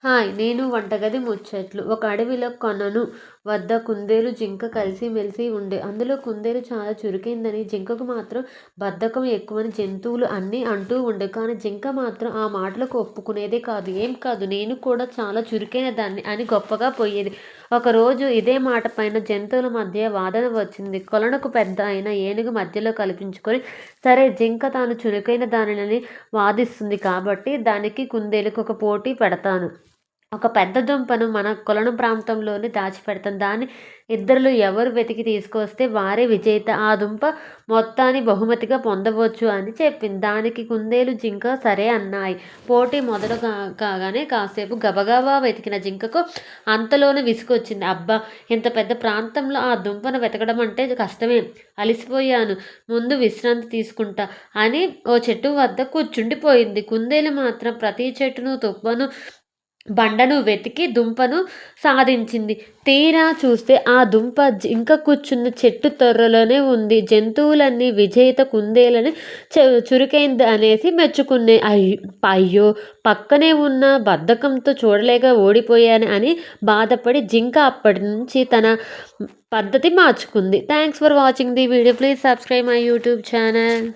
Hi! నేను వంటగది ముచ్చట్లు. ఒక అడవిలో కొనను వద్ద కుందేలు, జింక కలిసిమెలిసి ఉండే. అందులో కుందేలు చాలా చురుకైందని, జింకకు మాత్రం బద్ధకం ఎక్కువని జంతువులు అన్నీ అంటూ ఉండే. కానీ జింక మాత్రం ఆ మాటలకు ఒప్పుకునేదే కాదు. ఏం కాదు, నేను కూడా చాలా చురుకైన దాన్ని అని గొప్పగా పోయేది. ఒకరోజు ఇదే మాట పైన జంతువుల మధ్య వాదన వచ్చింది. కొలనుకు పెద్ద అయిన ఏనుగు మధ్యలో కల్పించుకొని, సరే జింక తాను చురుకైన దానినని వాదిస్తుంది కాబట్టి దానికి కుందేలుకి ఒక పోటీ పెడతాను. ఒక పెద్ద దుంపను మన కొలను ప్రాంతంలోనే దాచిపెడతాం. దాన్ని ఇద్దరిలో ఎవరు వెతికి తీసుకొస్తే వారే విజేత. ఆ దుంప మొత్తాన్ని బహుమతిగా పొందవచ్చు అని చెప్పింది. దానికి కుందేలు, జింక సరే అన్నాయి. పోటీ మొదలు కాగానే కాసేపు గబగబా వెతికిన జింకకు అంతలోనే విసుగొచ్చింది. అబ్బా! ఇంత పెద్ద ప్రాంతంలో ఆ దుంపను వెతకడం అంటే కష్టమే. అలిసిపోయాను. ముందు విశ్రాంతి తీసుకుంటా అని ఓ చెట్టు వద్ద కూర్చుండిపోయింది. కుందేలు మాత్రం ప్రతి చెట్టును, తుప్పను, బండను వెతికి దుంపను సాధించింది. తీరా చూస్తే ఆ దుంప జింక కూర్చున్న చెట్టు తొర్రలోనే ఉంది. జంతువులన్నీ విజేత కుందేలని చురుకైంది అనేసి మెచ్చుకున్నాయి. అయ్యో, పక్కనే ఉన్న బద్ధకంతో చూడలేక ఓడిపోయాను అని బాధపడి జింక అప్పటి నుంచి తన పద్ధతి మార్చుకుంది. Thanks for watching the video. Please subscribe my YouTube channel.